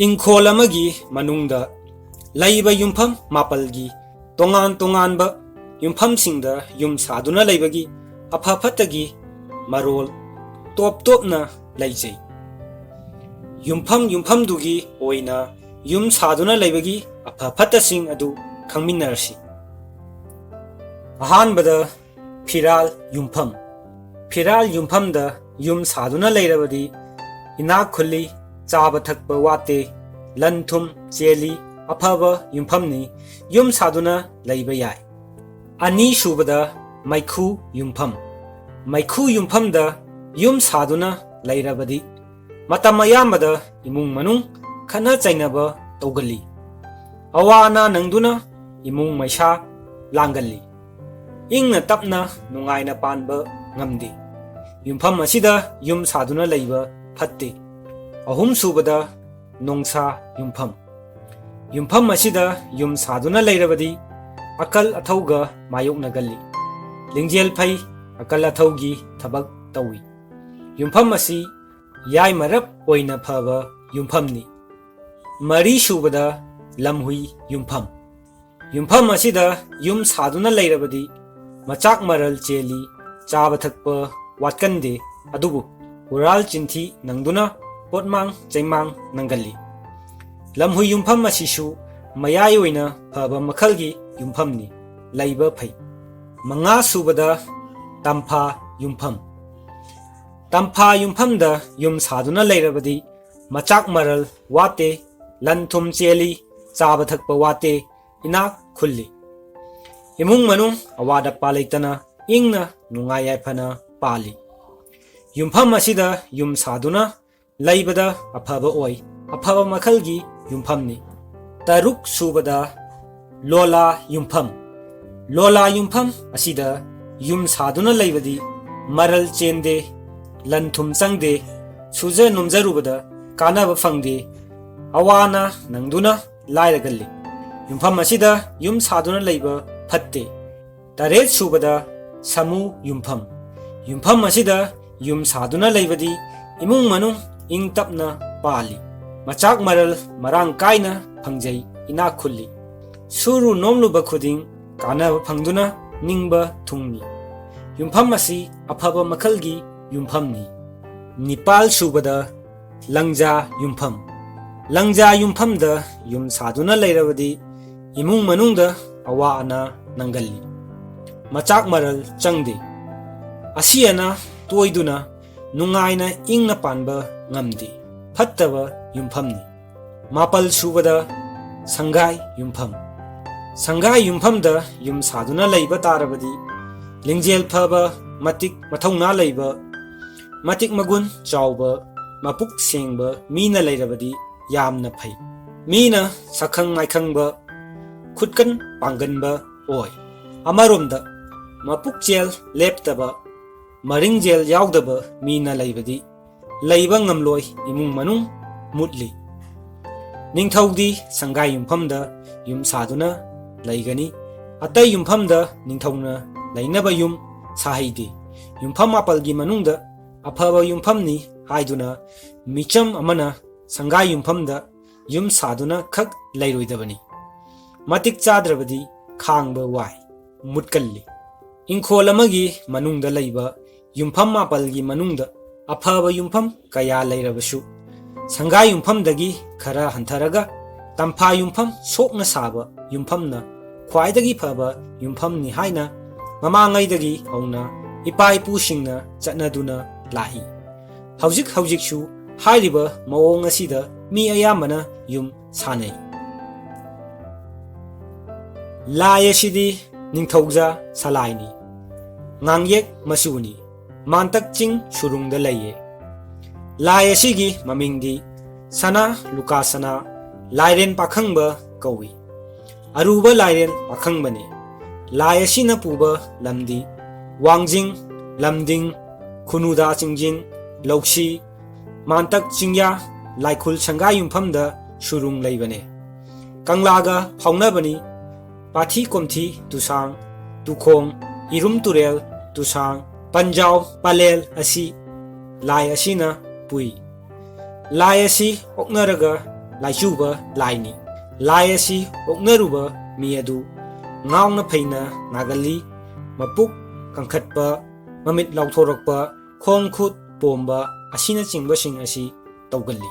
ingkhol amagi manungda leiba yumpham mapalgi tongan-tonganba yumfamsingda yum saduna leibagi afafatagi marol topna leijei yumfamdugi oina yum saduna leibagi afafatasing adu khangminnasi ahanbada phiral yumfamda yum saduna leirabadi inak khulli chaba thakpa wate lanthum cheli afaba yumfamni yum saduna leiba yai ani shubada maikhu yumfamda yum saduna leirabadi matam ayambada imung manung khana chainaba taugali awana nangduna imung maisha langali ingna tapna nungaina panba ngamdi yumfam asida yum saduna leiba fatte ahum subada nongsa yumfam asida yum saduna leirabadi akal athauga mayoknagali lingjel phai akal athaugi thabak tawi yumfam asi yai marap oina phaba yumfamni mari subada lamhui yumfam asida yum saduna leirabadi machak maral cheli chaba thakpa watkande adubu ural chinthi nangduna potmang chaimang nangali lamhui yumfam asisu mayai oina phaba makhalgi yumfamni leiba phai manga subada tampa yumfamda yum saduna leirabadi machak maral wate lanthum cheli chaba thakpa wate inak khulli imung manung awada palaitana ingna nungai yaifana pali yumfam asida yum saduna leibada afaba afaba makhalgi yumfamni taruk subada lola yumfam asida yum saduna leibadi maral chende lanthum changde suja numjarubada kanaba phangde awana nangduna lairagalli yumfam asida yum saduna leiba fatte taret subada samu yumfam asida yum saduna leibadi imung manung ing tapna pali machak maral marang kaina phangjai ina khulli suru nomluba khuding kanaba phangduna ningba thungni yumfam asi afaba makhalgi yumfamni nipal subada langja yumfamda yum saduna leirabadi imung manungda awa ana nangalli machak maral changde asiana toiduna nungaina ingna panba ngamdi fattaba yumfamni mapal subada sangai yumfamda yum saduna leiba tarabadi lingjel phaba matik mathongna leiba matik magun chawba mapuk sengba mina leirabadi yamna phai mina sakhang maikhangba khutkan pangganba oi amaromda mapuk chel leptaba maring jel yaudaba mina leibadi leiba ngamloi imung manung mutli ningthaudi sangai yumfamda yum saduna leigani atai yumfamda ningthauna leinaba yum sahaidi yumfam mapalgi manungda afaba yumfamni haiduna micham amana sangai yumfamda yum saduna khak leiroidabani matik chadrabadi khangba wai mutkalli ingkhol amagi manungda leiba yumfam mapalgi manungda afaba yumfam kaya leirabasu sangai yumfamdagi khara hantharaga tampa yumfam sokna saba yumfamna khwaidagi phaba yumfamni haina mamangaidagi hauna ipa ipusingna chatnaduna lahi hawjik hairiba mawong asida mi ayamana yum sanai lai asidi ningthauja salaini ngangyek masuni mantak ching surungda leiye lai asigi mamingdi sana lukasana lairen pakhangba kawi aruba lairen pakhangbani lai asina puba lamdi wangjing lamding khunuda chingjin lokshi mantak chingya laikhul sangai yumfamda surung leibane kanglaga phaunabani pathi komthi tusang tukhong irum turel tusang panjau palel asi lai asina pui lai asi oknaraga ꯂꯥꯏꯆꯨꯕ ꯂꯥꯏꯅꯤ꯫ ꯂꯥꯏ ꯑꯁꯤ ꯑꯣꯛꯅꯔꯨꯕ ꯃꯤ ꯑꯗꯨ ꯉꯥꯎꯅ ꯐꯩꯅ ꯅꯥꯒꯜꯂꯤ, ꯃꯄꯨꯛ ꯀꯟꯈꯠꯄ, ꯃꯃꯤꯠ ꯂꯥꯎꯊꯣꯔꯛꯄ, ꯈꯣꯡ ꯈꯨꯠ ꯄꯣꯝꯕ ꯑꯁꯤꯅꯆꯤꯡꯕꯁꯤꯡ ꯑꯁꯤ ꯇꯧꯒꯜꯂꯤ꯫